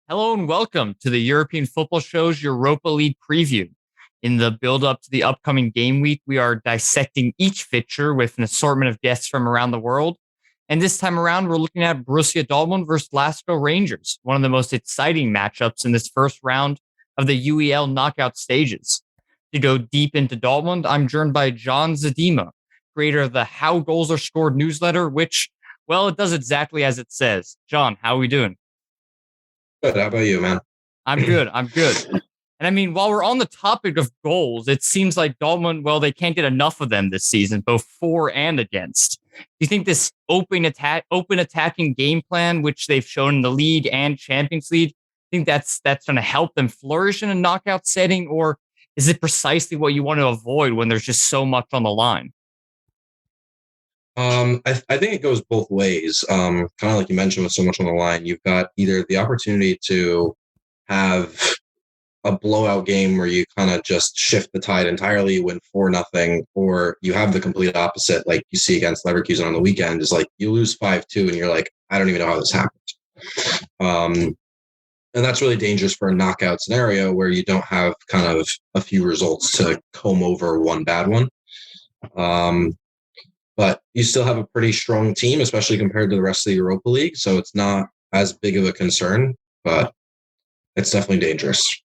Hello and welcome to the European Football Show's Europa League preview. In the build-up to the upcoming game week, we are dissecting each fixture with an assortment of guests from around the world. And this time around, we're looking at Borussia Dortmund versus Glasgow Rangers, one of the most exciting matchups in this first round of the UEL knockout stages. To go deep into Dortmund, I'm joined by John Zuidema, creator of the How Goals Are Scored newsletter, which, well, it does exactly as it says. John, how are we doing? Good. How about you, man? I'm good. I'm good. And I mean, while we're on the topic of goals, it seems like Dortmund, well, they can't get enough of them this season, both for and against. Do you think this open attacking game plan, which they've shown in the league and Champions League, think that's going to help them flourish in a knockout setting, or is it precisely what you want to avoid when there's just so much on the line? I think it goes both ways. Kind of like you mentioned, with so much on the line, you've got either the opportunity to have a blowout game where you kind of just shift the tide entirely, win 4-0, or you have the complete opposite, like you see against Leverkusen on the weekend, is like you lose 5-2 and you're like, I don't even know how this happened. And that's really dangerous for a knockout scenario where you don't have kind of a few results to comb over one bad one. But you still have a pretty strong team, especially compared to the rest of the Europa League. So it's not as big of a concern, but it's definitely dangerous.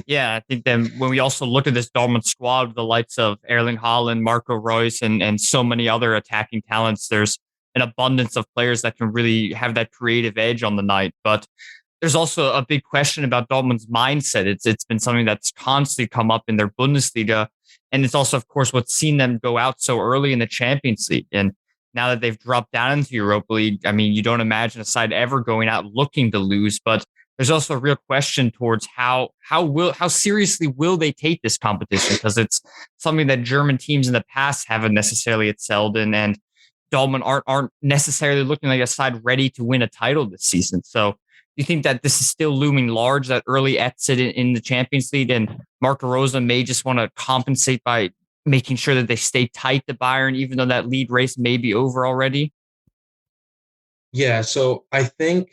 Yeah, I think then when we also look at this Dortmund squad with the likes of Erling Haaland, Marco Reus, and so many other attacking talents, there's an abundance of players that can really have that creative edge on the night. But there's also a big question about Dortmund's mindset. It's been something that's constantly come up in their Bundesliga. And it's also, of course, what's seen them go out so early in the Champions League. And now that they've dropped down into Europa League, I mean, you don't imagine a side ever going out looking to lose. But there's also a real question towards how seriously will they take this competition, because it's something that German teams in the past haven't necessarily excelled in, and Dortmund aren't necessarily looking like a side ready to win a title this season. So do you think that this is still looming large, that early exit in the Champions League, and Marco Rose may just want to compensate by making sure that they stay tight to Bayern, even though that lead race may be over already? Yeah, so I think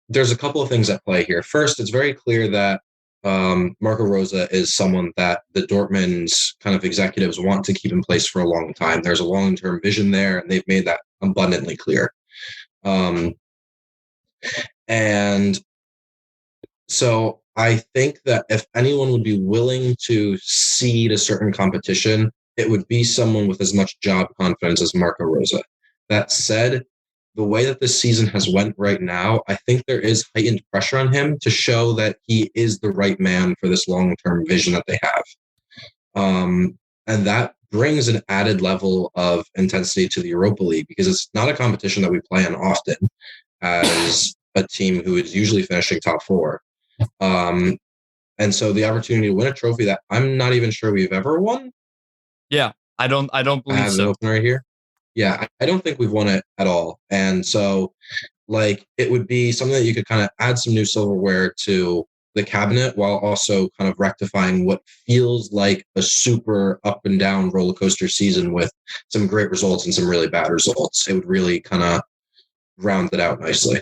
there's a couple of things at play here. First, it's very clear that Marco Rosa is someone that the Dortmund's kind of executives want to keep in place for a long time. There's a long-term vision there, and they've made that abundantly clear. And so I think that if anyone would be willing to cede a certain competition, it would be someone with as much job confidence as Marco Rosa. That said, the way that this season has went right now, I think there is heightened pressure on him to show that he is the right man for this long-term vision that they have. And that brings an added level of intensity to the Europa League, because it's not a competition that we play in often as a team who is usually finishing top four. And so the opportunity to win a trophy that I'm not even sure we've ever won. Yeah, I don't believe I have so. an open right here. Yeah, I don't think we've won it at all. And so, like, it would be something that you could kind of add some new silverware to the cabinet while also kind of rectifying what feels like a super up and down roller coaster season with some great results and some really bad results. It would really kind of round it out nicely.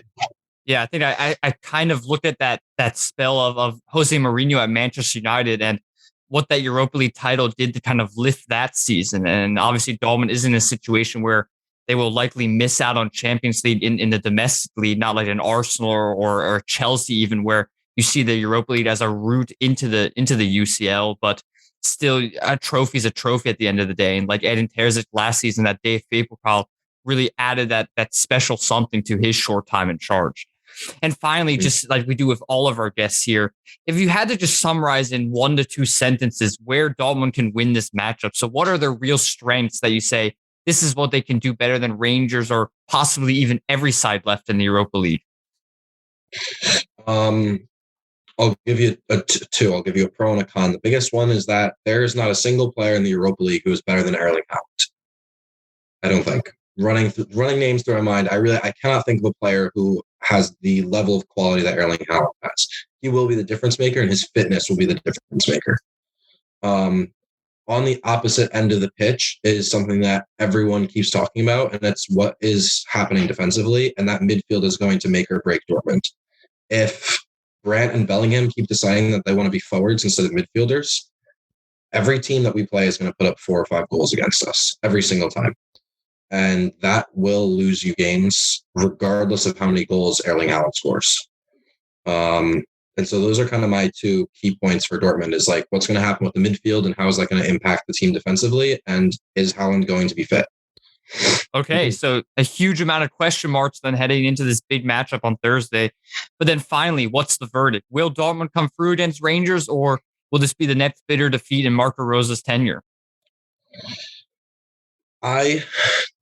Yeah, I think I kind of looked at that spell of Jose Mourinho at Manchester United and what that Europa League title did to kind of lift that season. And obviously Dortmund is in a situation where they will likely miss out on Champions League in the domestic league, not like an Arsenal or Chelsea, even, where you see the Europa League as a route into the UCL, but still a trophy is a trophy at the end of the day. And like Edin Terzic last season, that DFB Pokal really added that special something to his short time in charge. And finally, just like we do with all of our guests here, if you had to just summarize in 1 to 2 sentences where Dortmund can win this matchup, so what are their real strengths that you say this is what they can do better than Rangers or possibly even every side left in the Europa League? I'll give you two. I'll give you a pro and a con. The biggest one is that there is not a single player in the Europa League who is better than Erling Haaland. I don't think. Running names through my mind, I cannot think of a player who has the level of quality that Erling Haaland has. He will be the difference maker, and his fitness will be the difference maker. On the opposite end of the pitch is something that everyone keeps talking about, and that's what is happening defensively, and that midfield is going to make or break Dortmund. if Brandt and Bellingham keep deciding that they want to be forwards instead of midfielders, every team that we play is going to put up 4 or 5 goals against us every single time. And that will lose you games regardless of how many goals Erling Haaland scores. And so those are kind of my 2 key points for Dortmund is like what's going to happen with the midfield and how is that going to impact the team defensively, and is Haaland going to be fit? Okay, so a huge amount of question marks then heading into this big matchup on Thursday. But then finally, what's the verdict? Will Dortmund come through against Rangers, or will this be the next bitter defeat in Marco Rosa's tenure? I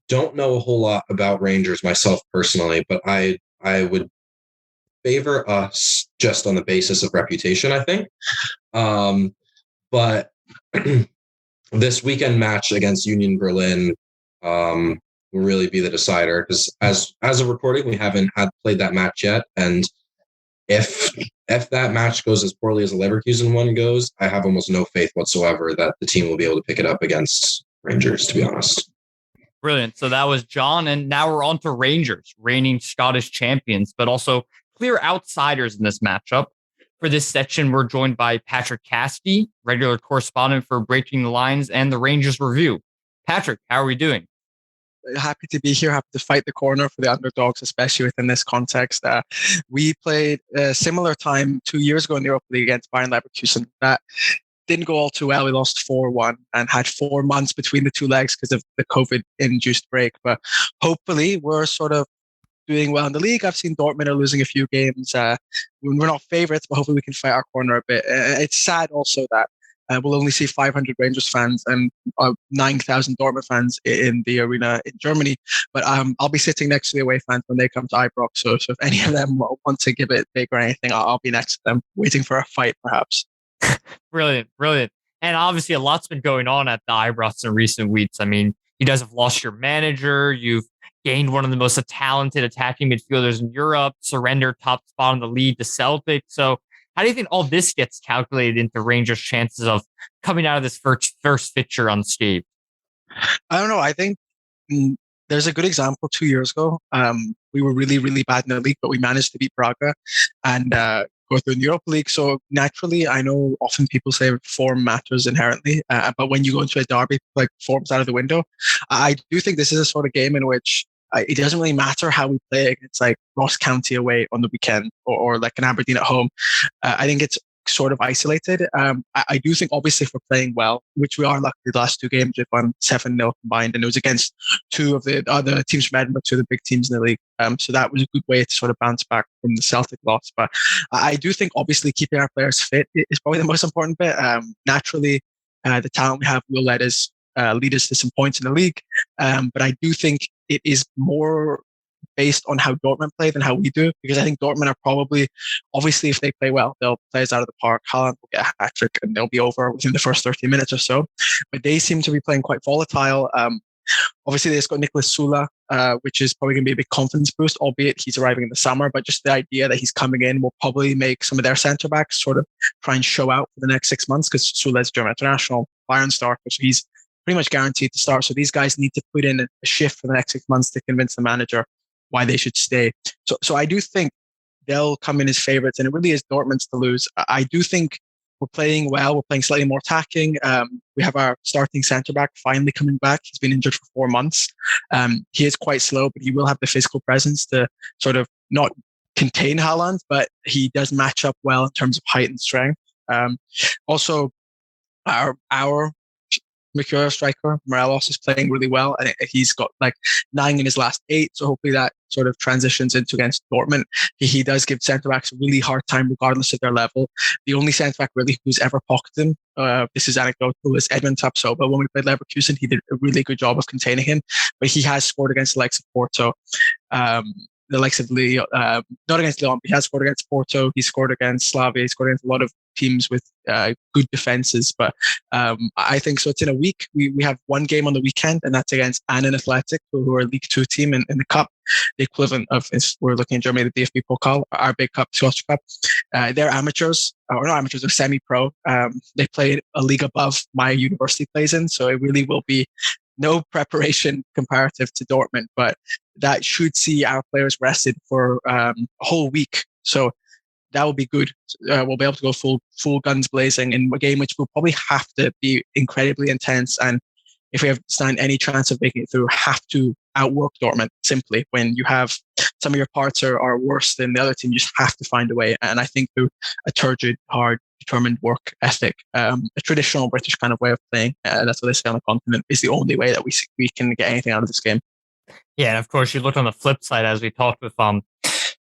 don't know a whole lot about Rangers myself personally, but I would favor us just on the basis of reputation, I think. But this weekend match against Union Berlin will really be the decider, because as a recording, we haven't played that match yet. And if that match goes as poorly as the Leverkusen one goes, I have almost no faith whatsoever that the team will be able to pick it up against Rangers, to be honest. Brilliant. So that was John. And now we're on to Rangers, reigning Scottish champions, but also clear outsiders in this matchup. For this section, we're joined by Patrick Caskie, regular correspondent for Breaking the Lines and the Rangers Review. Patrick, how are we doing? Happy to be here, happy to fight the corner for the underdogs, especially within this context. We played a similar time 2 years ago in the Europa League against Bayern Leverkusen. That didn't go all too well. We lost 4-1 and had 4 months between the 2 legs because of the COVID-induced break. But hopefully we're sort of doing well in the league. I've seen Dortmund are losing a few games. We're not favourites, but hopefully we can fight our corner a bit. It's sad also that we'll only see 500 Rangers fans and 9,000 Dortmund fans in the arena in Germany. But I'll be sitting next to the away fans when they come to Ibrox. So if any of them want to give it big or anything, I'll be next to them, waiting for a fight, perhaps. Brilliant. And obviously, a lot's been going on at the Ibrox in recent weeks. I mean, you guys have lost your manager. You've gained one of the most talented attacking midfielders in Europe, surrendered top spot in the league to Celtic. So how do you think all this gets calculated into Rangers' chances of coming out of this first fixture unscathed? I don't know. I think there's a good example 2 years ago. We were really, really bad in the league, but we managed to beat Braga and go through the Europa League. So naturally, I know often people say form matters inherently, but when you go into a derby, like form's out of the window. I do think this is a sort of game in which it doesn't really matter how we play against like Ross County away on the weekend or like an Aberdeen at home. I think it's sort of isolated. I do think obviously if we're playing well, which we are, luckily the last 2 games we've won 7-0 combined, and it was against 2 of the other teams from Edinburgh, 2 of the big teams in the league. So that was a good way to sort of bounce back from the Celtic loss. But I do think obviously keeping our players fit is probably the most important bit. Naturally, the talent we have will lead us to some points in the league. But I do think it is more based on how Dortmund play than how we do, because I think Dortmund are probably, obviously, if they play well, they'll play us out of the park. Haaland will get a hat trick and they'll be over within the first 30 minutes or so. But they seem to be playing quite volatile. Obviously, they've got Nicolas Sula, which is probably going to be a big confidence boost, albeit he's arriving in the summer. But just the idea that he's coming in will probably make some of their centre backs sort of try and show out for the next 6 months, because Sula is German international, Bayern star, so he's pretty much guaranteed to start. So these guys need to put in a shift for the next 6 months to convince the manager why they should stay. So I do think they'll come in as favourites, and it really is Dortmund's to lose. I do think we're playing well. We're playing slightly more attacking. We have our starting centre-back finally coming back. He's been injured for 4 months. He is quite slow, but he will have the physical presence to sort of not contain Haaland, but he does match up well in terms of height and strength. Also, our Mercure striker Morelos is playing really well, and he's got like 9 in his last 8. So hopefully that sort of transitions into against Dortmund. He does give centre backs a really hard time, regardless of their level. The only centre back really who's ever pocketed him, this is anecdotal, is Edmund Tapsoba. But when we played Leverkusen, he did a really good job of containing him. But he has scored against the likes of Porto. The likes of Lyon, not against Lyon, but he has scored against Porto. He scored against Slavia. He scored against a lot of teams with good defenses. But I think so. It's in a week. We have 1 game on the weekend, and that's against Annan Athletic, who are a League 2 team in the cup, the equivalent of, if we're looking in Germany, the DFB Pokal, our big cup, Scottish Cup. They're amateurs, or not amateurs, they're semi-pro. They play a league above my university plays in, so it really will be no preparation comparative to Dortmund, but that should see our players rested for a whole week. So that will be good. We'll be able to go full guns blazing in a game which will probably have to be incredibly intense. And if we have stand any chance of making it through, have to outwork Dortmund simply. When you have some of your parts are worse than the other team, you just have to find a way. And I think through a turgid, hard, determined work ethic, a traditional British kind of way of playing, that's what they say on the continent, is the only way that we can get anything out of this game. Yeah, and of course, you look on the flip side, as we talked with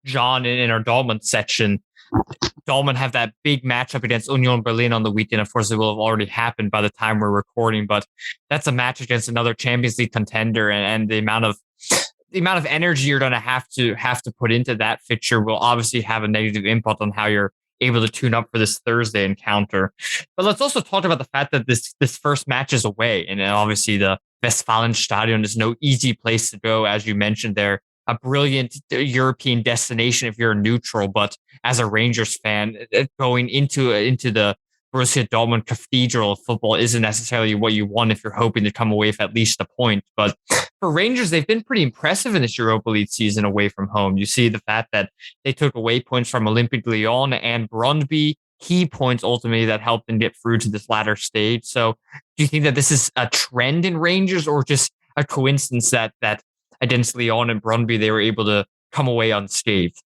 John in our Dortmund section. Dortmund have that big matchup against Union Berlin on the weekend. Of course, it will have already happened by the time we're recording, but that's a match against another Champions League contender, and the amount of energy you're going to have to put into that fixture will obviously have a negative impact on how you're able to tune up for this Thursday encounter. But let's also talk about the fact that this first match is away, and obviously the Westfalenstadion is no easy place to go, as you mentioned there. A brilliant European destination if you're a neutral, but as a Rangers fan, going into the Borussia Dortmund cathedral of football isn't necessarily what you want if you're hoping to come away with at least a point. But for Rangers, they've been pretty impressive in this Europa League season away from home. You see the fact that they took away points from Olympique Lyon and Brøndby, key points ultimately that helped them get through to this latter stage. So do you think that this is a trend in Rangers, or just a coincidence that against Lyon and Brøndby they were able to come away unscathed?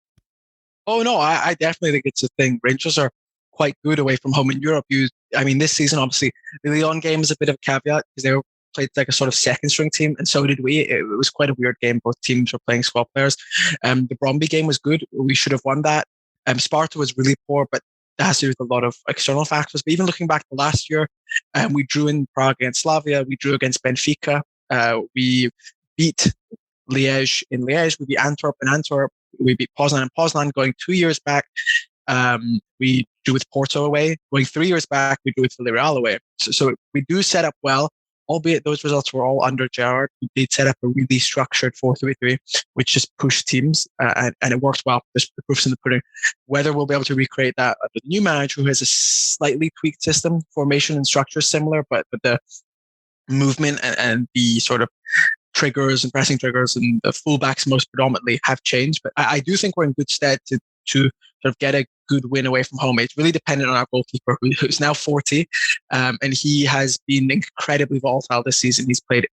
Oh no, I definitely think it's a thing. Rangers are quite good away from home in Europe. This season, obviously, the Lyon game is a bit of a caveat because they played like a sort of second string team, and so did we. It was quite a weird game. Both teams were playing squad players. The Brøndby game was good. We should have won that. Sparta was really poor, but that has to do with a lot of external factors. But even looking back to last year, we drew in Prague against Slavia. We drew against Benfica. We beat Liège in Liège. We beat Antwerp in Antwerp. We beat Poznan in Poznan. Going 2 years back, we drew with Porto away. Going 3 years back, we drew with Villarreal away. So we do set up well, albeit those results were all under Gerrard. We did set up a really structured 4-3-3, which just pushed teams, and it worked well. The proof's in the pudding. Whether we'll be able to recreate that under the new manager, who has a slightly tweaked system, formation and structure similar, but the movement and the sort of triggers and pressing triggers and the fullbacks most predominantly have changed. But I do think we're in good stead to sort of get a good win away from home. It's really dependent on our goalkeeper, who's now 40, and he has been incredibly volatile this season. He's played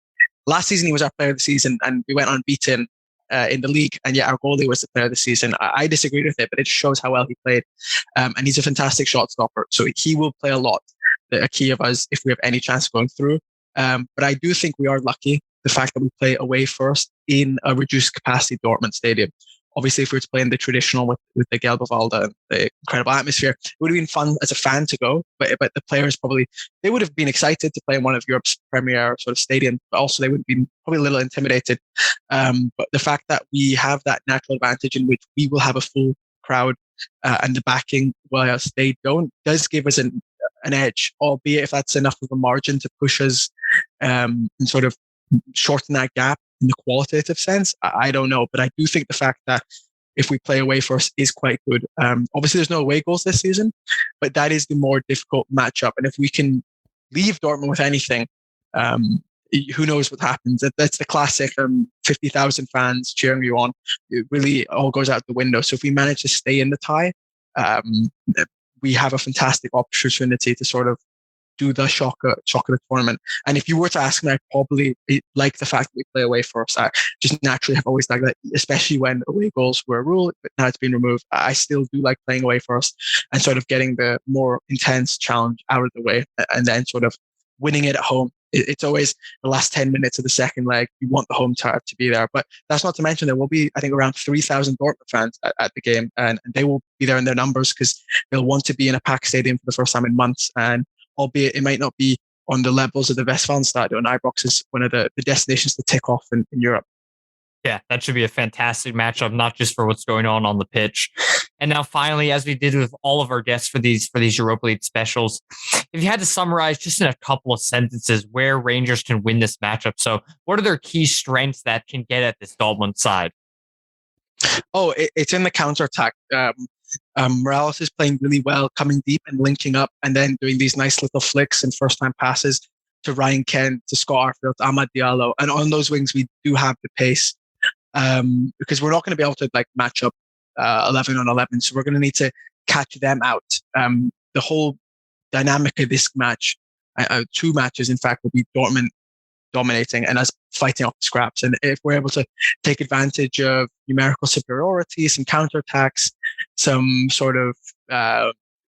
last season, he was our player of the season, and we went unbeaten in the league, and yet our goalie was the player of the season. I disagreed with it, but it shows how well he played, and he's a fantastic shot stopper, so he will play a lot. A key of us if we have any chance of going through. But I do think we are lucky. The fact that we play away first in a reduced capacity Dortmund stadium. Obviously, if we were to play in the traditional with the Gelbe Walde and the incredible atmosphere, it would have been fun as a fan to go. But the players they would have been excited to play in one of Europe's premier sort of stadiums, but also they would have been probably a little intimidated. But the fact that we have that natural advantage in which we will have a full crowd and the backing, whilst they don't, does give us an edge, albeit if that's enough of a margin to push us and sort of shorten that gap in the qualitative sense. I don't know, but I do think the fact that if we play away first is quite good. Obviously, there's no away goals this season, but that is the more difficult matchup. And if we can leave Dortmund with anything, who knows what happens? That's the classic 50,000 fans cheering you on. It really all goes out the window. So if we manage to stay in the tie, we have a fantastic opportunity to sort of do the shock of the tournament. And if you were to ask me, I probably like the fact that we play away first. I just naturally have always liked that, especially when away goals were a rule, but now it's been removed. I still do like playing away first and sort of getting the more intense challenge out of the way and then sort of winning it at home. It's always the last 10 minutes of the second leg. You want the home crowd to be there. But that's not to mention there will be, I think, around 3,000 Dortmund fans at the game. And they will be there in their numbers because they'll want to be in a packed stadium for the first time in months. And albeit it might not be on the levels of the Westfalenstadion, Ibrox is one of the destinations to tick off in Europe. Yeah, that should be a fantastic matchup, not just for what's going on the pitch. And now finally, as we did with all of our guests for these Europa League specials, if you had to summarize just in a couple of sentences where Rangers can win this matchup, so what are their key strengths that can get at this Dortmund side? Oh, it's in the counterattack. Morales is playing really well, coming deep and linking up, and then doing these nice little flicks and first-time passes to Ryan Kent, to Scott Arfield, to Amad Diallo. And on those wings, we do have the pace because we're not going to be able to match up 11 on 11. So we're going to need to catch them out. The whole dynamic of this match, 2 matches, in fact, will be Dortmund dominating and us fighting off the scraps. And if we're able to take advantage of numerical superiority, some counterattacks, some sort of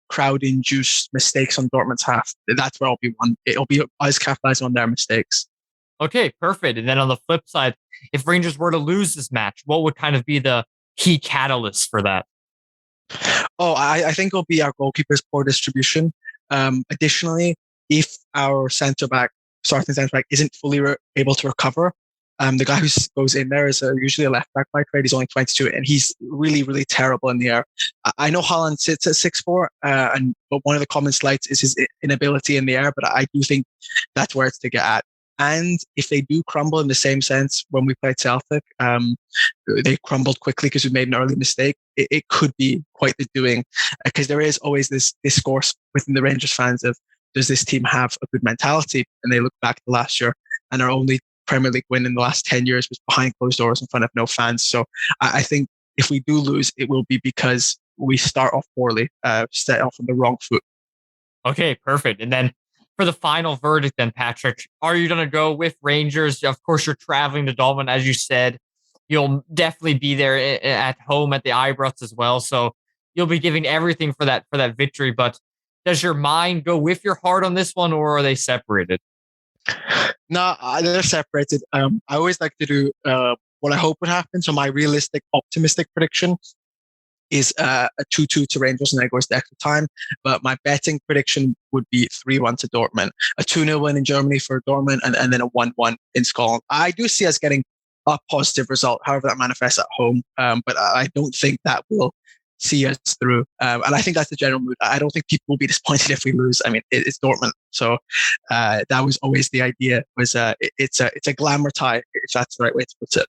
crowd-induced mistakes on Dortmund's half, that's where I'll be won. It'll be us capitalizing on their mistakes. Okay, perfect. And then on the flip side, if Rangers were to lose this match, what would kind of be the key catalyst for that? Oh, I think it'll be our goalkeeper's poor distribution. Additionally, if our starting centre back isn't fully able to recover, the guy who goes in there is usually a left back by trade. He's only 22, and he's really, really terrible in the air. I know Haaland sits at 6'4", but one of the common slights is his inability in the air. But I do think that's where it's to get at. And if they do crumble in the same sense when we played Celtic, they crumbled quickly because we made an early mistake. It could be quite the doing, because there is always this discourse within the Rangers fans of, does this team have a good mentality? And they look back to last year, and our only Premier League win in the last 10 years was behind closed doors in front of no fans. So I think if we do lose, it will be because we start off poorly, set off on the wrong foot. Okay, perfect. And then for the final verdict then, Patrick, are you going to go with Rangers? Of course, you're traveling to Dortmund, as you said. You'll definitely be there at home at the Ibrox as well. So you'll be giving everything for that victory. But does your mind go with your heart on this one, or are they separated? No, they're separated. I always like to do what I hope would happen. So my realistic, optimistic prediction is a 2-2 to Rangers, and then it goes to extra time. But my betting prediction would be 3-1 to Dortmund, a 2-0 win in Germany for Dortmund, and then a 1-1 in Scotland. I do see us getting a positive result, however that manifests at home. But I don't think that will see us through. And I think that's the general mood. I don't think people will be disappointed if we lose. I mean, it's Dortmund. So that was always the idea, was it's a glamour tie, if that's the right way to put it.